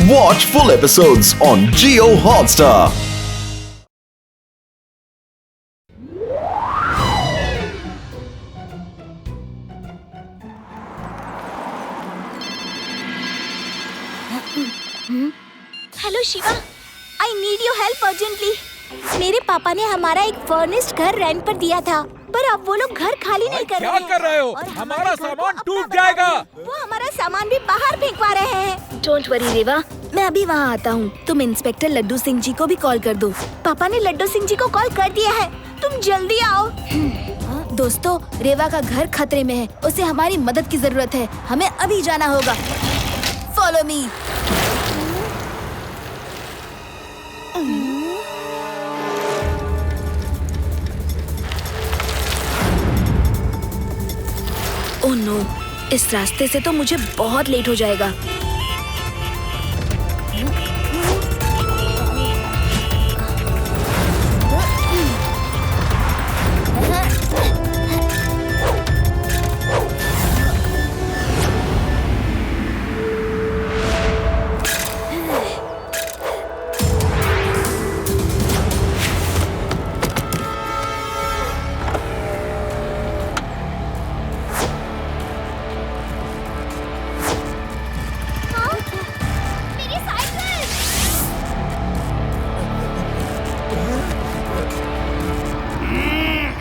Watch full episodes on Jio Hotstar. Hello Shiva, I need your help urgently. मेरे पापा ने हमारा एक फर्निश्ड घर रेंट पर दिया था, पर अब वो लोग घर खाली नहीं कर रहे हैं। क्या कर रहे हो? हमारा सामान टूट जाएगा। वो हमारा सामान भी बाहर फेंकवा रहे हैं। डोंट वरी रेवा, मैं अभी वहाँ आता हूँ। तुम इंस्पेक्टर लड्डू सिंह जी को भी कॉल कर दो। पापा ने लड्डू सिंह जी को कॉल कर दिया है, तुम जल्दी आओ। दोस्तों, रेवा का घर खतरे में है, उसे हमारी मदद की जरूरत है। हमें अभी जाना होगा। Follow me. ओह नो, इस रास्ते से तो मुझे बहुत लेट हो जाएगा।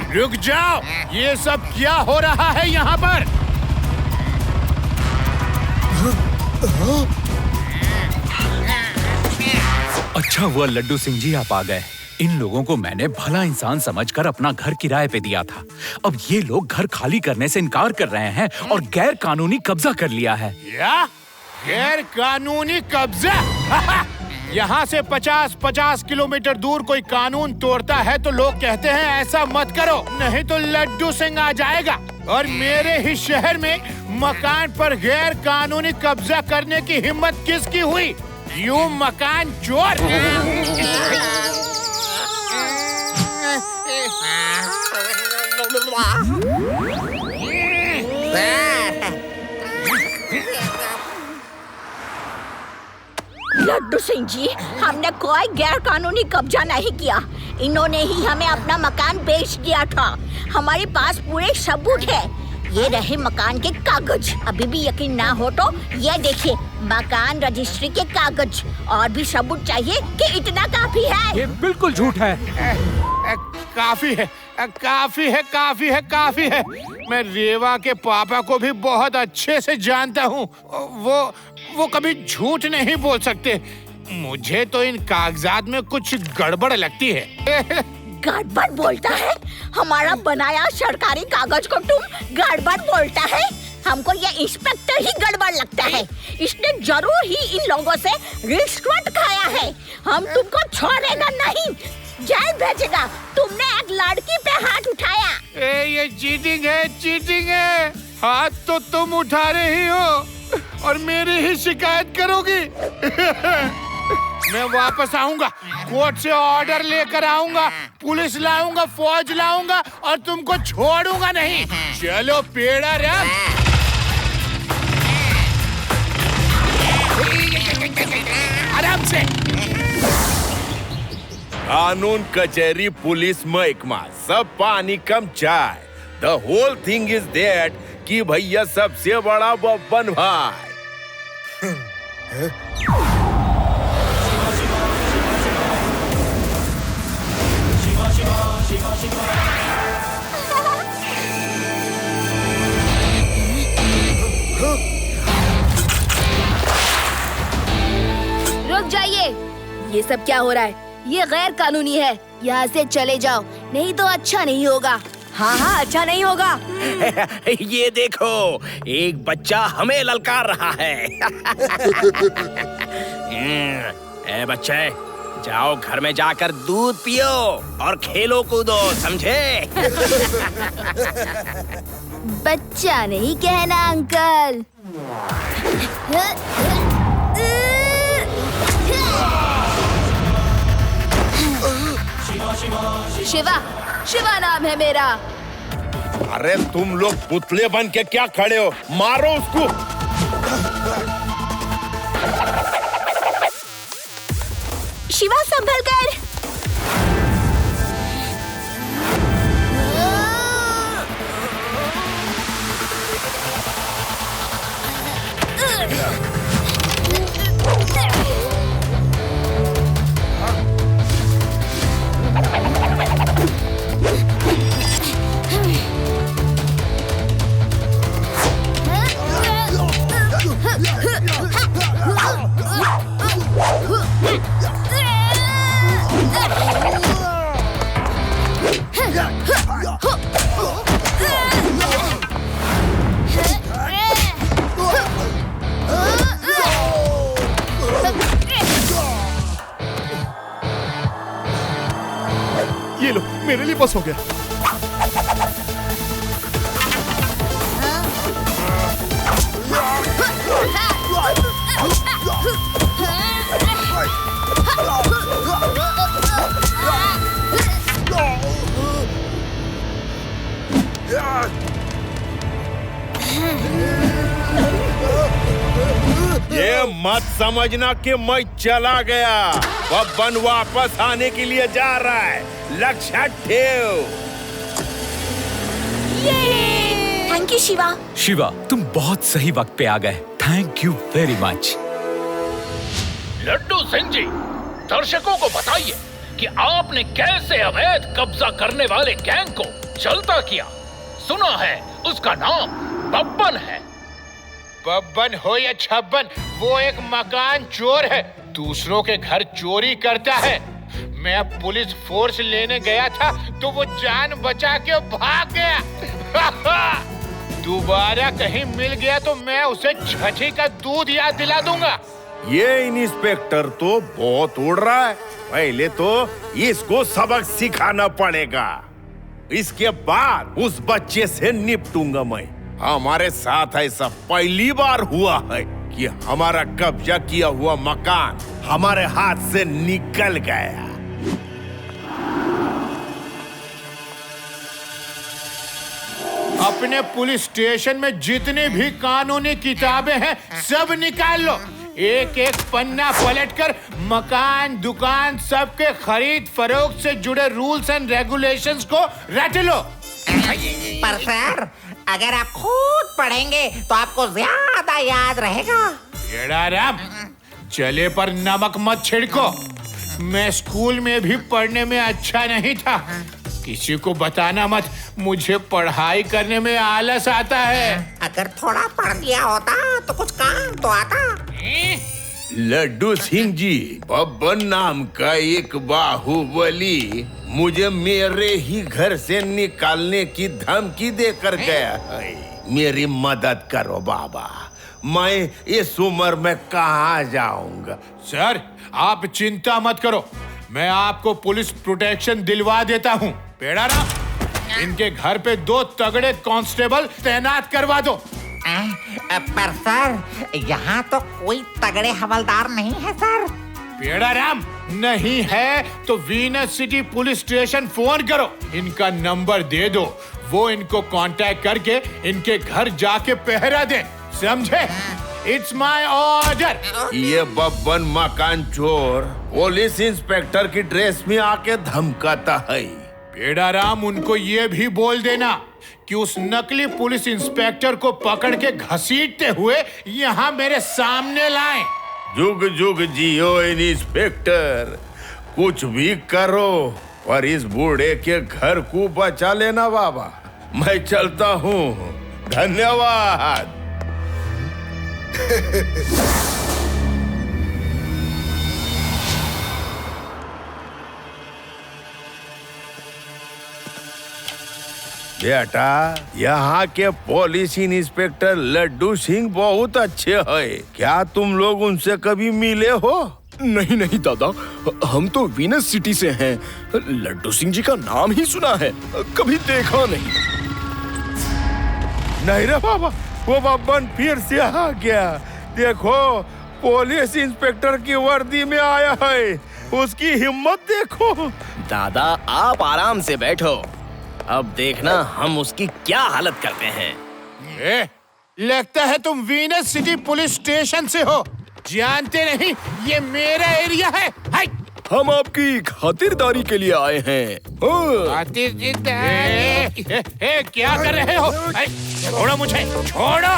रुक जाओ, ये सब क्या हो रहा है यहाँ पर? अच्छा हुआ लड्डू सिंह जी आप आ गए। इन लोगों को मैंने भला इंसान समझकर अपना घर किराए पे दिया था। अब ये लोग घर खाली करने से इनकार कर रहे हैं और गैर कानूनी कब्जा कर लिया है। क्या? गैर कानूनी कब्जा? यहाँ से 50-50 किलोमीटर दूर कोई कानून तोड़ता है तो लोग कहते हैं ऐसा मत करो, नहीं तो लड्डू सिंह आ जाएगा। और मेरे ही शहर में मकान पर गैर कानूनी कब्जा करने की हिम्मत किसकी हुई? यूं मकान चोर! लड्डू सिंह जी, हमने कोई गैर कानूनी कब्जा नहीं किया। इन्होंने ही हमें अपना मकान बेच दिया था। हमारे पास पूरे सबूत है। ये रहे मकान के कागज। अभी भी यकीन ना हो तो ये देखिए, मकान रजिस्ट्री के कागज। और भी सबूत चाहिए कि इतना काफी है? ये बिल्कुल झूठ है। काफी है, काफी है, काफी है, काफी है। मैं रेवा के पापा को भी बहुत अच्छे से जानता हूँ। वो कभी झूठ नहीं बोल सकते। मुझे तो इन कागजात में कुछ गड़बड़ लगती है। गड़बड़ बोलता है? हमारा बनाया सरकारी कागज को तुम गड़बड़ बोलता है? हमको ये इंस्पेक्टर ही गड़बड़ लगता है। इसने जरूर ही इन लोगों से रिश्वत खाया है। हम तुमको छोड़ेगा नहीं, जेल भेजेगा। तुमने एक लड़की पे हाथ उठाया। ये चीटिंग है, चीटिंग है। हाथ तो तुम उठा रही हो और मेरी ही शिकायत करोगी। मैं वापस आऊंगा, कोर्ट से ऑर्डर लेकर आऊंगा, पुलिस लाऊंगा, फौज लाऊंगा और तुमको छोड़ूंगा नहीं। चलो पेड़ा रब। आराम से। कानून, कचहरी, पुलिस महकमा सब पानी कम चाय। The whole thing is that कि भैया सबसे बड़ा बब्बन भाई। रुक जाइए, ये सब क्या हो रहा है? ये गैर कानूनी है। यहाँ से चले जाओ, नहीं तो अच्छा नहीं होगा। हाँ, अच्छा नहीं होगा। ये देखो, एक बच्चा हमें ललकार रहा है। ए बच्चे, जाओ घर में जाकर दूध पियो और खेलो कूदो, समझे? बच्चा नहीं कहना अंकल। शिवा, शिवा नाम है मेरा। अरे तुम लोग पुतले बन के क्या खड़े हो? मारो उसको। मेरे लिए बस हो गया। ये मत समझना कि मैं चला गया। बब्बन वापस आने के लिए जा रहा है, लक्ष्य ठेव। Thank you Shiva. शिवा, तुम बहुत सही वक्त पे आ गए। Thank you very much. Laddu Singh ji, दर्शकों को बताइए कि आपने कैसे अवैध कब्जा करने वाले गैंग को जलता किया। सुना है उसका नाम बब्बन है। बब्बन हो या छब्बन, वो एक मकान चोर है, दूसरों के घर चोरी करता है। मैं पुलिस फोर्स लेने गया था तो वो जान बचा के भाग गया। दोबारा कहीं मिल गया तो मैं उसे छठी का दूध याद दिला दूंगा। ये इंस्पेक्टर तो बहुत उड़ रहा है। पहले तो इसको सबक सिखाना पड़ेगा, इसके बाद उस बच्चे से निपटूंगा मैं। हमारे साथ ऐसा पहली बार हुआ है कि हमारा कब्जा किया हुआ मकान हमारे हाथ से निकल गया। अपने पुलिस स्टेशन में जितनी भी कानूनी किताबें हैं सब निकाल लो। एक एक पन्ना पलटकर मकान दुकान सबके खरीद फरोख्त से जुड़े रूल्स एंड रेगुलेशंस को रट लो। पर सर, अगर आप खुद पढ़ेंगे तो आपको ज्यादा याद रहेगा। येड़ा राम, जले पर नमक मत छिड़को। मैं स्कूल में भी पढ़ने में अच्छा नहीं था। किसी को बताना मत, मुझे पढ़ाई करने में आलस आता है। अगर थोड़ा पढ़ लिया होता तो कुछ काम तो आता। लड्डू सिंह जी, बब्बन नाम का एक बाहुबली मुझे मेरे ही घर से निकालने की धमकी देकर गया है। मेरी मदद करो बाबा, मैं इस उम्र में कहाँ जाऊंगा। सर, आप चिंता मत करो, मैं आपको पुलिस प्रोटेक्शन दिलवा देता हूँ। पेड़ा राम, इनके घर पे 2 तगड़े कांस्टेबल तैनात करवा दो। पर सर, यहाँ तो कोई तगड़े हवलदार नहीं है सर। पेड़ा राम, नहीं है तो Venus city police station phone करो, इनका नंबर दे दो, वो इनको कांटेक्ट करके इनके घर जाके पहरा दे, समझे? It's my order. ये बब्बन मकान चोर पुलिस इंस्पेक्टर की ड्रेस में आके धमकाता है। पेड़ा राम, उनको ये भी बोल देना कि उस नकली पुलिस इंस्पेक्टर को पकड़ के घसीटते हुए यहाँ मेरे सामने लाएं। जुग जुग जियो इंस्पेक्टर, कुछ भी करो पर इस बूढ़े के घर को बचा लेना बाबा। मैं चलता हूँ, धन्यवाद। बेटा, यहाँ के पुलिस इंस्पेक्टर लड्डू सिंह बहुत अच्छे हैं। क्या तुम लोग उनसे कभी मिले हो? नहीं नहीं दादा, हम तो वीनस सिटी से हैं। लड्डू सिंह जी का नाम ही सुना है, कभी देखा नहीं। नहीं रे बाबा, वो बब्बन फिर से आ गया। देखो, पुलिस इंस्पेक्टर की वर्दी में आया है, उसकी हिम्मत देखो। दादा, आप आराम से बैठो, अब देखना हम उसकी क्या हालत करते हैं। लगता है तुम वीनस सिटी पुलिस स्टेशन से हो। जानते नहीं ये मेरा एरिया है। हम आपकी खातिरदारी के लिए आए हैं। क्या कर रहे हो? छोड़ो मुझे, छोड़ो।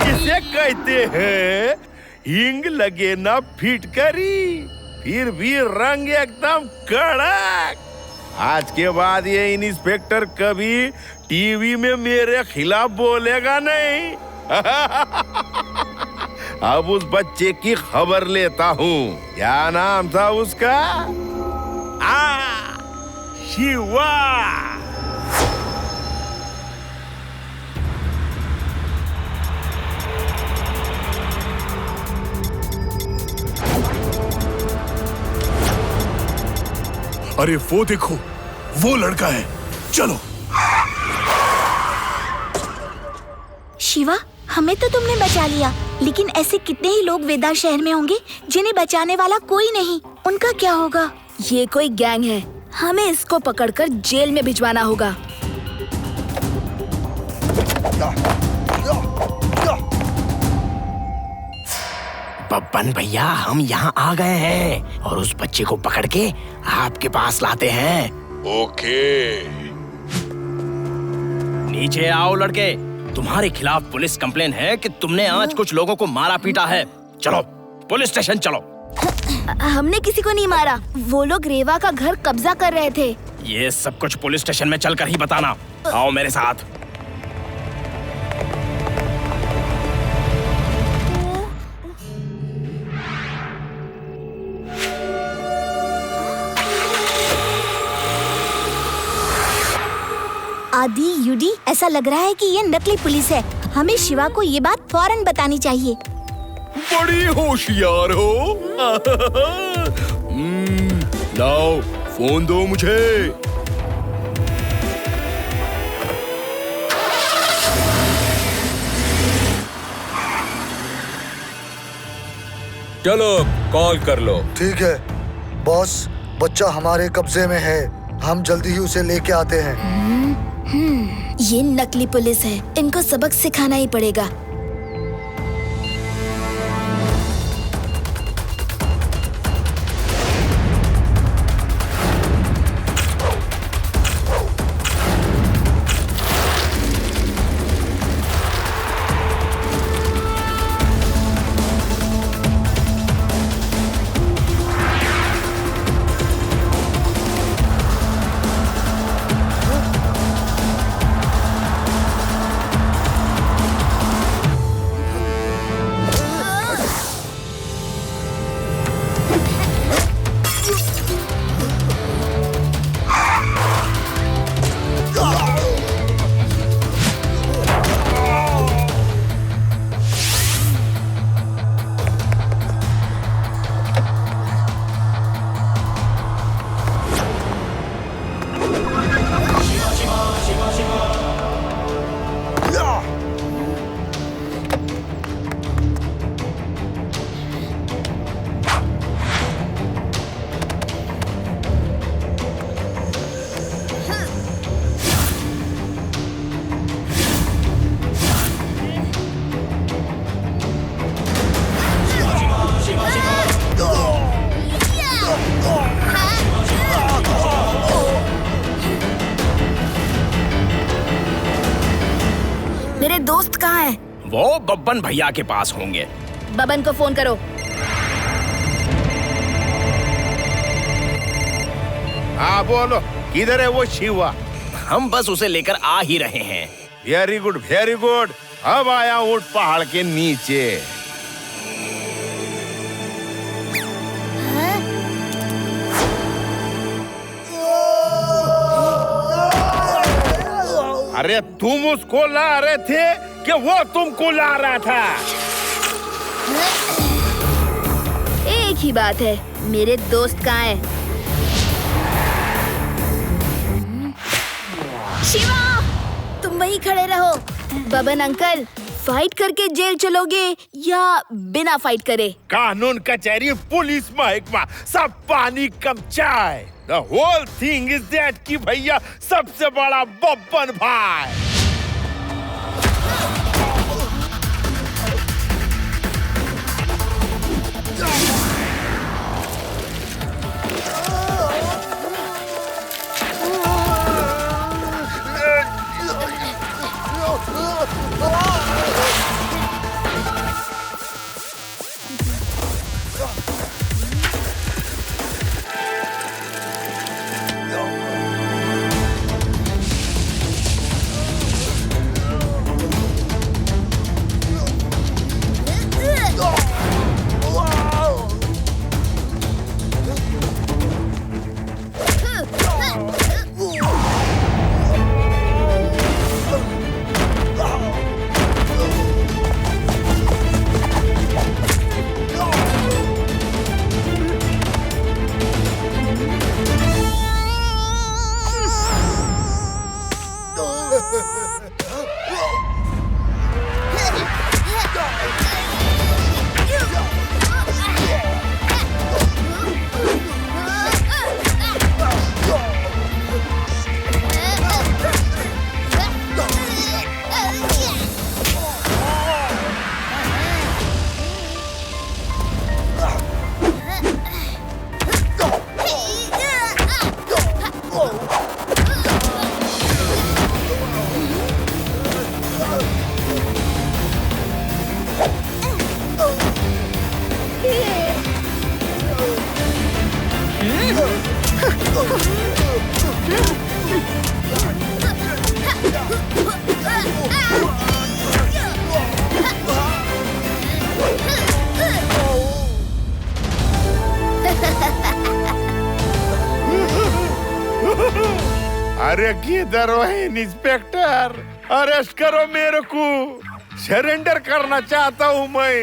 इसे कहते हैं हिंग लगे ना फिटकरी, फिर भी रंग एकदम कड़क। आज के बाद ये इंस्पेक्टर कभी टीवी में मेरे खिलाफ बोलेगा नहीं। अब उस बच्चे की खबर लेता हूँ। क्या नाम था उसका? शिवा। अरे वो देखो, वो लड़का है, चलो। शिवा, हमें तो तुमने बचा लिया, लेकिन ऐसे कितने ही लोग वेदा शहर में होंगे जिन्हें बचाने वाला कोई नहीं। उनका क्या होगा? ये कोई गैंग है, हमें इसको पकड़कर जेल में भिजवाना होगा। बब्बन भैया, हम यहाँ आ गए हैं और उस बच्चे को पकड़ के आपके पास लाते हैं। ओके। नीचे आओ लड़के, तुम्हारे खिलाफ पुलिस कंप्लेन है कि तुमने आज कुछ लोगों को मारा पीटा है। चलो पुलिस स्टेशन चलो। हमने किसी को नहीं मारा, वो लोग रेवा का घर कब्जा कर रहे थे। ये सब कुछ पुलिस स्टेशन में चलकर ही बताना। आओ मेरे साथ। आदि, यूडी, ऐसा लग रहा है कि ये नकली पुलिस है। हमें शिवा को ये बात फौरन बतानी चाहिए। बड़ी होशियार हो। लाओ फोन दो मुझे। चलो कॉल कर लो। ठीक है बॉस, बच्चा हमारे कब्जे में है, हम जल्दी ही उसे लेके आते हैं। ये नकली पुलिस है, इनको सबक सिखाना ही पड़ेगा। मेरे दोस्त कहाँ हैं? वो बब्बन भैया के पास होंगे। बबन को फोन करो। हाँ बोलो, किधर है वो शिवा? हम बस उसे लेकर आ ही रहे हैं। Very good very good. अब आया ऊंट पहाड़ के नीचे। अरे तुम उसको ला रहे थे कि वो तुमको ला रहा था? एक ही बात है, मेरे दोस्त कहाँ हैं? शिवा, तुम वहीं खड़े रहो। बबन अंकल, फाइट करके जेल चलोगे या बिना फाइट करे? कानून कचहरी, पुलिस महकमा, सब पानी कम चाय। The whole thing is that कि भैया सबसे बड़ा बब्बन भाई। अरे किधर हो इंस्पेक्टर? अरेस्ट करो मेरे को, सरेंडर करना चाहता हूँ मैं।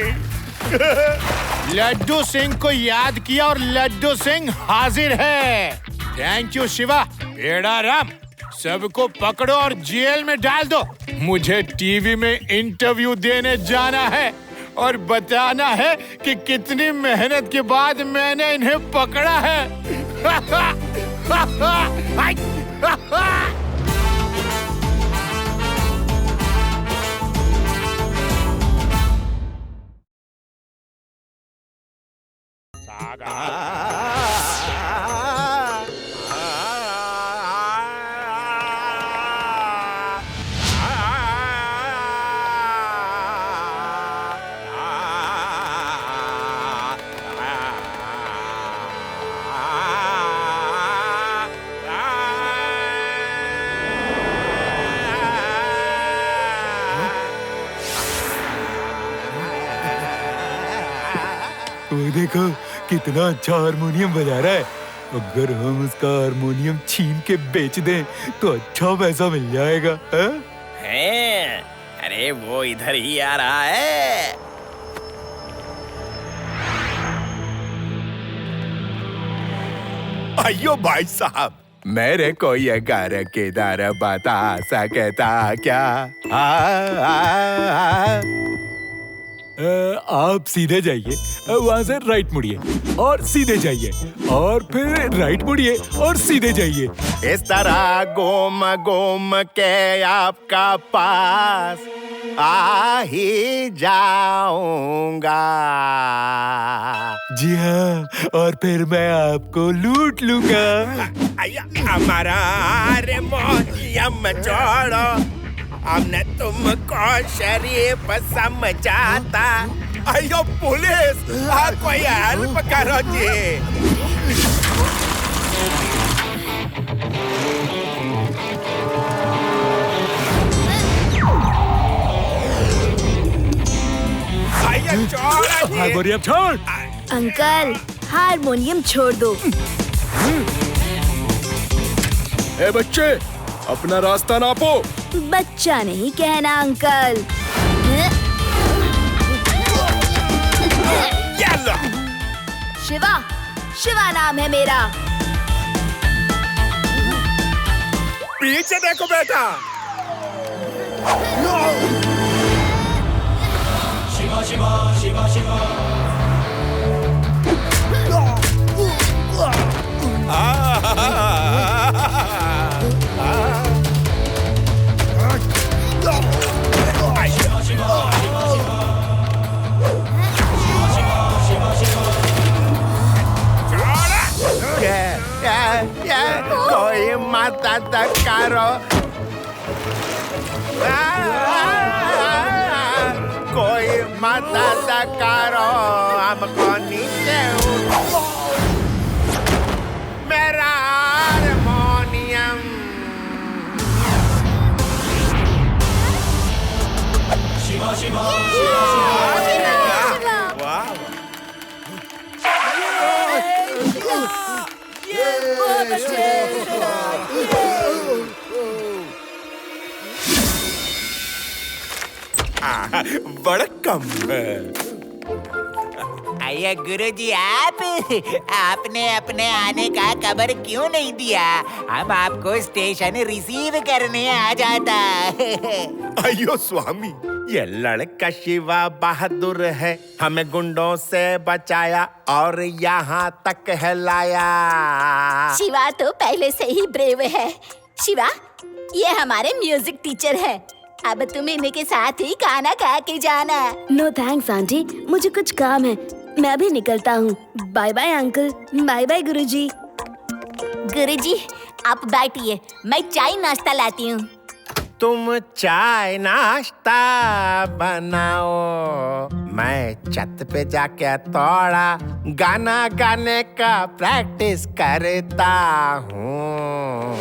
लड्डू सिंह को याद किया और लड्डू सिंह हाजिर है। Thank you Shiva. बेड़ा राम, सबको पकड़ो और जेल में डाल दो। मुझे टीवी में इंटरव्यू देने जाना है और बताना है कि कितनी मेहनत के बाद मैंने इन्हें पकड़ा है। वो देखो कितना अच्छा हारमोनियम बजा रहा है। अगर हम उसका हारमोनियम छीन के बेच दें तो अच्छा पैसा मिल जाएगा। हैं? अरे वो इधर ही आ रहा है। अयो भाई साहब, मेरे को ये घर किधर बता सकता क्या? आप सीधे जाइए, वहाँ से राइट मुड़िए और सीधे जाइए और फिर राइट मुड़िए और सीधे जाइए। इस तरह घूम घूम के आपका पास आ ही जाऊंगा। जी हाँ, और फिर मैं आपको लूट लूंगा। हमारा हारमोनियम छोड़ो, हमने तुमको शरीफ समझाता। अयो पुलिस, कोई हेल्प करो जी। हारमोनियम छोड़। अंकल, हारमोनियम छोड़ दो। ए बच्चे, अपना रास्ता नापो। बच्चा नहीं कहना अंकल। शिवा, शिवा नाम है मेरा। पीछे देखो बेटा। शिवा शिवा शिवा शिवा। कोई मदद करो, कोई मदद करो, हमको नीचे उठाओ। मेरा हारमोनियम। शिवा शिवा शिवा शिवा। वाह, बड़ा कम है। अये गुरुजी, आपने अपने आने का खबर क्यों नहीं दिया? हम आपको स्टेशन रिसीव करने आ जाता। अयो स्वामी, ये लड़का शिवा बहादुर है, हमें गुंडों से बचाया और यहाँ तक है लाया। शिवा तो पहले से ही ब्रेव है। शिवा, ये हमारे म्यूजिक टीचर है। अब तुम इन्हीं के साथ ही खाना खा के जाना। नो थैंक्स आंटी, मुझे कुछ काम है, मैं अभी निकलता हूँ। Bye bye uncle, bye bye guruji. Guruji, आप बैठिए, मैं चाय नाश्ता लाती हूँ। तुम चाय नाश्ता बनाओ, मैं छत पे जाके थोड़ा गाना गाने का प्रैक्टिस करता हूँ।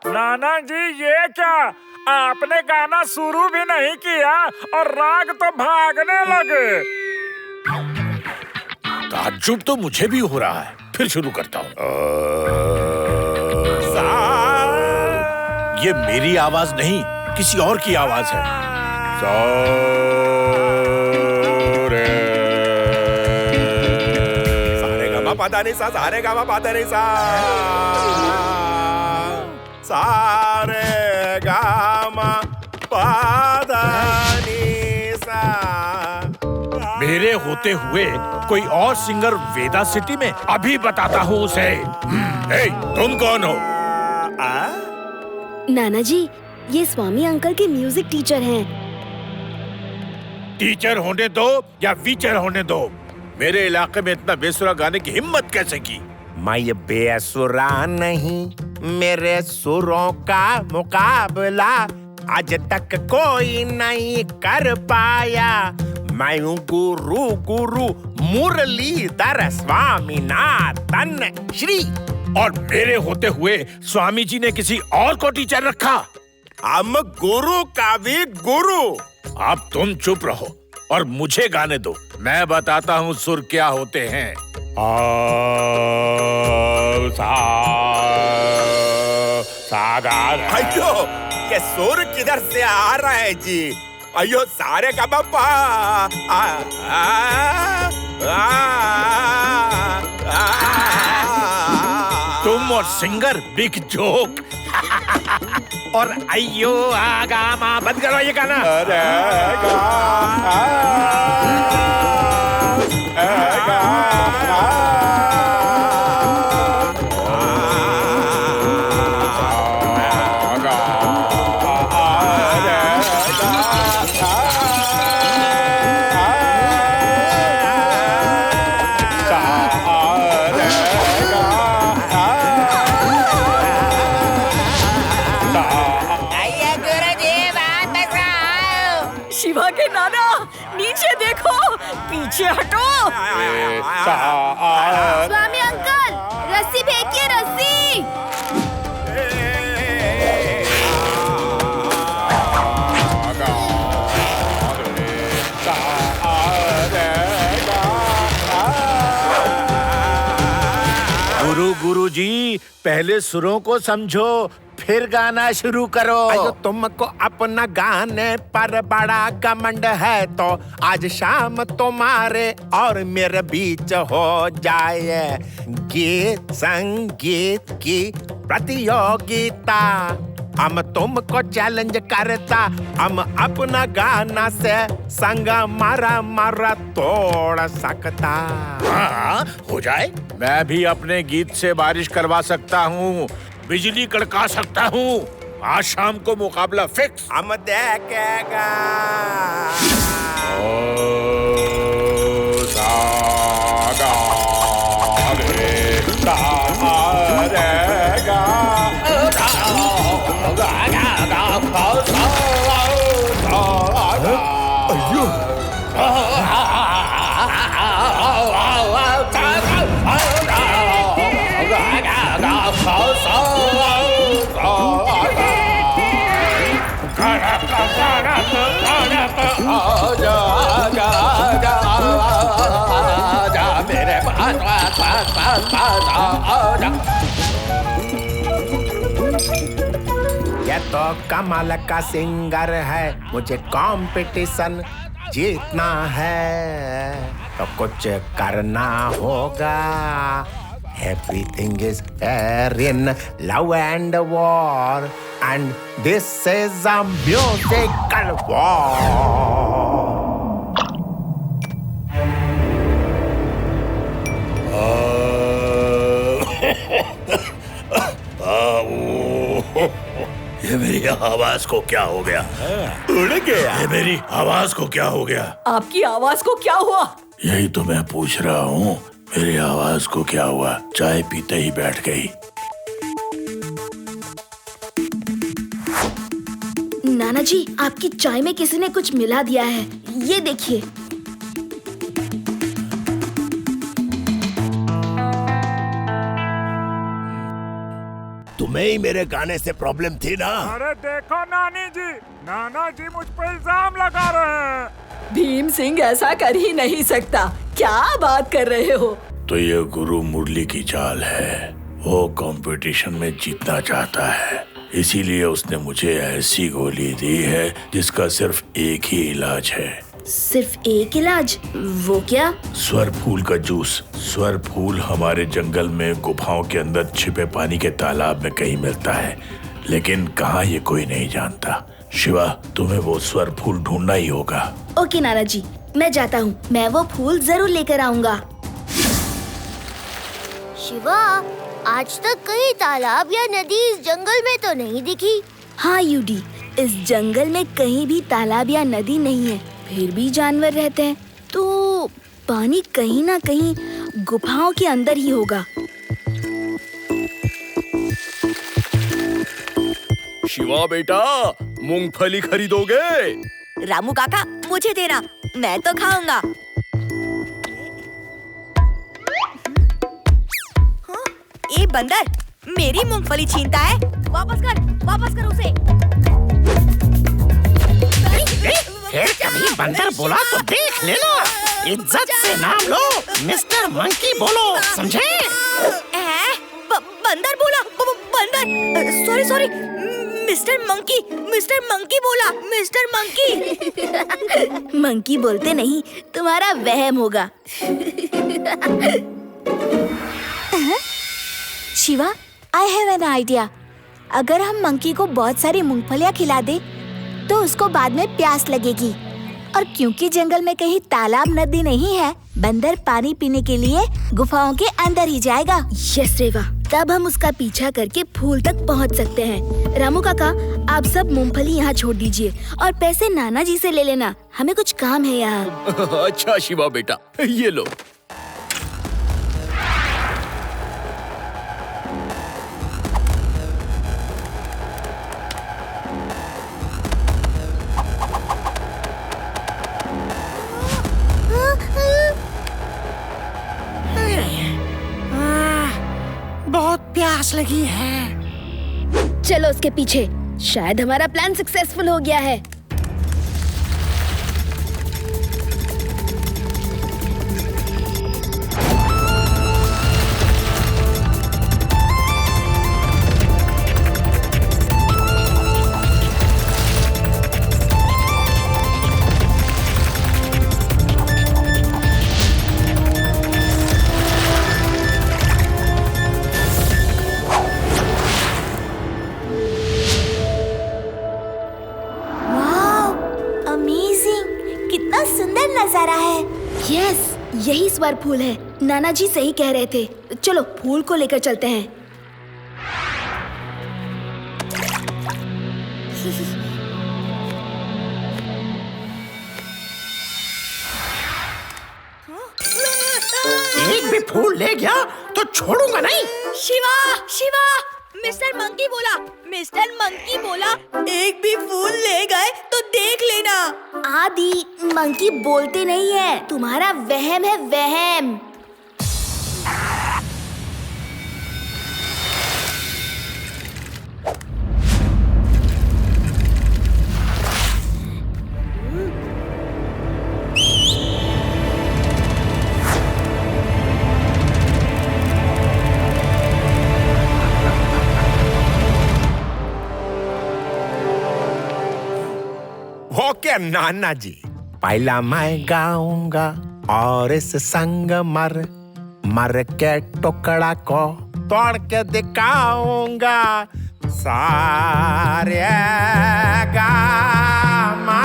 नाना जी ये क्या, आपने गाना शुरू भी नहीं किया और राग तो भागने लगे। ताज्जुब तो मुझे भी हो रहा है, फिर शुरू करता हूँ। ये मेरी आवाज नहीं, किसी और की आवाज है। सारे गामा पादा नहीं सा, सारे गामा पादा नहीं सा, सारे गामा पादा नहीं सा। मेरे होते हुए कोई और सिंगर वेदा सिटी में? अभी बताता हूँ उसे। हे, तुम कौन हो? नाना जी, ये स्वामी अंकल के म्यूजिक टीचर हैं। टीचर होने दो या वीचर होने दो, मेरे इलाके में इतना बेसुरा गाने की हिम्मत कैसे की? मैं ये बेसुरा नहीं, मेरे सुरों का मुकाबला आज तक कोई नहीं कर पाया। मैं हूँ गुरु गुरु मुरलीधर स्वामीनाथन श्री। और मेरे होते हुए स्वामी जी ने किसी और को टीचर रखा? हम गुरु का भी गुरु। अब तुम चुप रहो और मुझे गाने दो, मैं बताता हूँ सुर क्या होते हैं। अयो, ये सुर किधर से आ रहा है जी? अयो, सारे का बापा। तुम और सिंगर बिग जोक। और अयो आगा माँ, बंद करो ये गाना। शिवा के नाना, नीचे देखो, पीछे हटो। स्वामी अंकल, रस्सी फेंकिए, रस्सी। गुरु जी, पहले सुरों को समझो, फिर गाना शुरू करो। अयो, तुमको अपना गाने पर बड़ा घमंड है तो आज शाम तुम्हारे और मेरे बीच हो जाए गीत संगीत की प्रतियोगिता। हम तुमको चैलेंज करता, हम अपना गाना से संग मारा तोड़ सकता। हाँ, हो जाए। मैं भी अपने गीत से बारिश करवा सकता हूँ, बिजली कड़का सकता हूँ। आज शाम को मुकाबला फिक्स। हम देखेगा। ये तो कमाल का सिंगर है, मुझे कंपटीशन जीतना है तो कुछ करना होगा। Everything is fair in love and war, and this is a musical war. ये मेरी आवाज को क्या हो गया? उड़ गया। ये मेरी आवाज को क्या हो गया? आपकी आवाज को क्या हुआ? यही तो मैं पूछ रहा हूँ, मेरी आवाज को क्या हुआ? चाय पीते ही बैठ गई। नाना जी, आपकी चाय में किसी ने कुछ मिला दिया है, ये देखिए। तुम्हें ही मेरे गाने से प्रॉब्लम थी ना? अरे देखो नाना जी मुझ पर इल्जाम लगा रहे हैं। भीम सिंह ऐसा कर ही नहीं सकता, क्या बात कर रहे हो? तो ये गुरु मुरली की चाल है। वो कंपटीशन में जीतना चाहता है, इसीलिए उसने मुझे ऐसी गोली दी है जिसका सिर्फ एक ही इलाज है। सिर्फ एक इलाज? वो क्या? स्वर फूल का जूस। स्वर फूल हमारे जंगल में गुफाओं के अंदर छिपे पानी के तालाब में कहीं मिलता है, लेकिन कहाँ ये कोई नहीं जानता। शिवा, तुम्हें वो स्वर फूल ढूंढना ही होगा। ओके नाना जी, मैं जाता हूँ। मैं वो फूल जरूर लेकर आऊँगा। शिवा, आज तक कहीं तालाब या नदी इस जंगल में तो नहीं दिखी। हाँ यूडी, इस जंगल में कहीं भी तालाब या नदी नहीं है, फिर भी जानवर रहते हैं, तो पानी कहीं ना कहीं गुफाओं के अंदर ही होगा। शिवा बेटा, मूंगफली खरीदोगे? रामू काका, मुझे देना, मैं तो खाऊंगा। ए बंदर, मेरी मूंगफली छीनता है। वापस कर उसे। फिर कभी बंदर बोला तो देख लेना। इज्जत से नाम लो, मिस्टर मंकी बोलो, समझे? बंदर बोला, बंदर। सॉरी, मिस्टर मंकी बोला, मिस्टर मंकी। मंकी बोलते नहीं, तुम्हारा वहम होगा। Shiva, I have an idea. अगर हम मंकी को बहुत सारी मूंगफलियाँ खिला दे तो उसको बाद में प्यास लगेगी, और क्योंकि जंगल में कहीं तालाब नदी नहीं है, बंदर पानी पीने के लिए गुफाओं के अंदर ही जाएगा। यस रेवा, तब हम उसका पीछा करके फूल तक पहुंच सकते हैं। रामू काका, आप सब मूंगफली यहाँ छोड़ दीजिए और पैसे नाना जी से ले लेना, हमें कुछ काम है यहाँ। अच्छा शिवा बेटा, ये लो। बहुत प्यास लगी है। चलो उसके पीछे, शायद हमारा प्लान सक्सेसफुल हो गया है। यही स्वर फूल है, नाना जी सही कह रहे थे। चलो फूल को लेकर चलते हैं। एक भी फूल ले गया तो छोड़ूंगा नहीं। शिवा, मिस्टर मंकी बोला, एक भी फूल ले गए तो देख लेना। आदि, मंकी बोलते नहीं है, तुम्हारा वहम है, वहम। ओके नाना जी, पहला मैं गाऊंगा और इस संगमर मर के टुकड़ा को तोड़ के दिखाऊंगा। सारे गामा।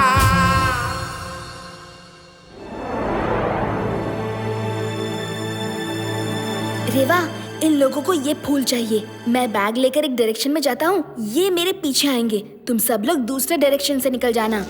रेवा, इन लोगों को ये फूल चाहिए। मैं बैग लेकर एक डायरेक्शन में जाता हूँ, ये मेरे पीछे आएंगे। तुम सब लोग दूसरे डायरेक्शन से निकल जाना।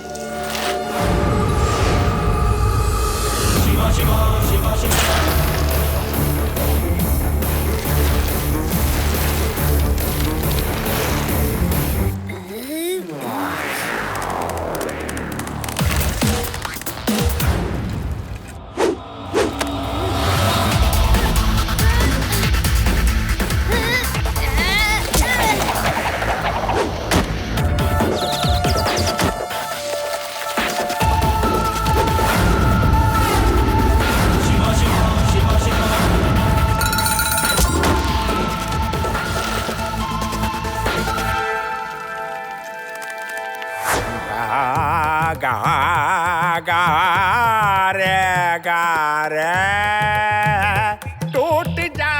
टूट जा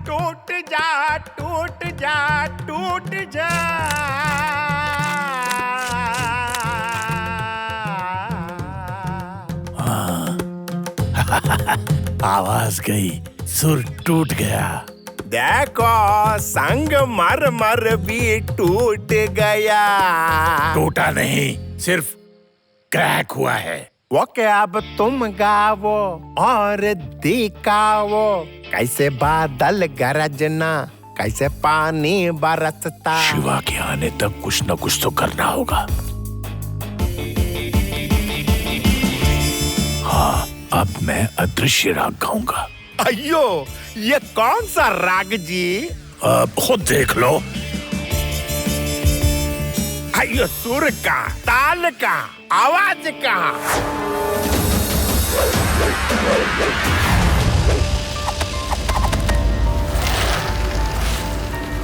टूट जा टूट जा टूट जा। आवाज गई, सुर टूट गया। देखो संग मर मर भी टूट गया। टूटा नहीं, सिर्फ क्रैक हुआ है। वो क्या अब तुम गाओ और दिखाओ, कैसे बादल गरजना, कैसे पानी बरसता। शिवा के आने तक कुछ न कुछ तो करना होगा। हाँ, अब मैं अदृश्य राग गाऊंगा। अयो, ये कौन सा राग जी? खुद देख लो। अयो, सुर का, ताल का, आवाज का।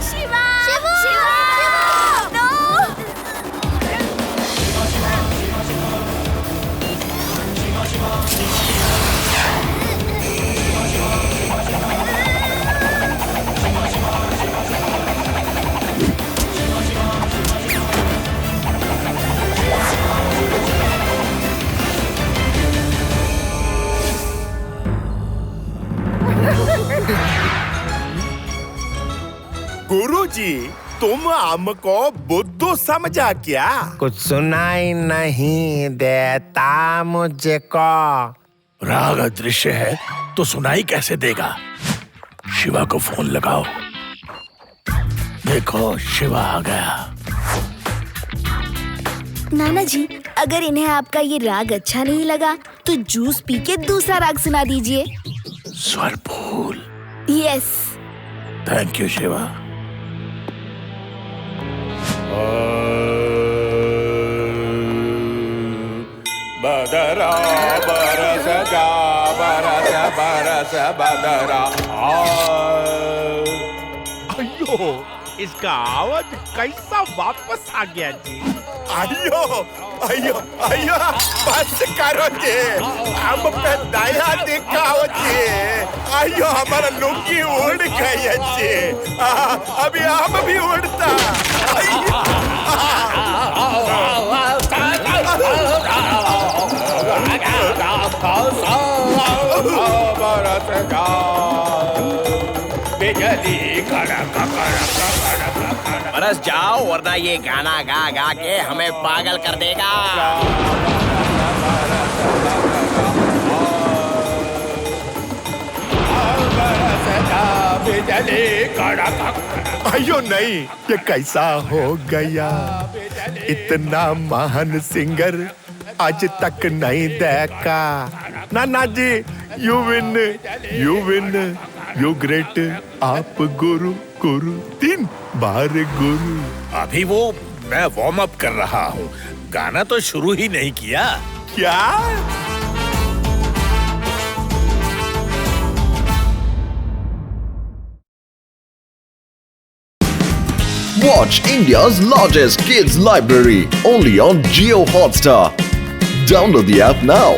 शिवा! शिवा! शिवा! नो! गुरुजी, तुम हमको बुद्धू समझा क्या? कुछ सुनाई नहीं देता मुझको। राग अदृश्य है तो सुनाई कैसे देगा? शिवा को फोन लगाओ। देखो, शिवा आ गया। नाना जी, अगर इन्हें आपका ये राग अच्छा नहीं लगा तो जूस पी के दूसरा राग सुना दीजिए। स्वर फूल। यस। Thank you Shiva. बदरा बरस जा बरस बरस बदरा। अयो, इसका आवाज कैसा वापस आ गया जी। अयो अयो अयो, बस करो जी, हम पे दया दिखाओ जी। अयो, हमारा लुंगी उड़ गई है जी। अभी हम भी उड़ता। बरस जाओ, वरना ये गाना गा गा के हमें पागल कर देगा। अयो नहीं, ये कैसा हो गया? इतना महान सिंगर आज तक नहीं देखा। नाना जी, यू विन, यू ग्रेट। आप गुरु गुरु, 3 बार गुरु। अभी वो मैं वार्म अप कर रहा हूँ, गाना तो शुरू ही नहीं किया। क्या? Watch India's largest kids library only on Jio Hotstar. Download the app now.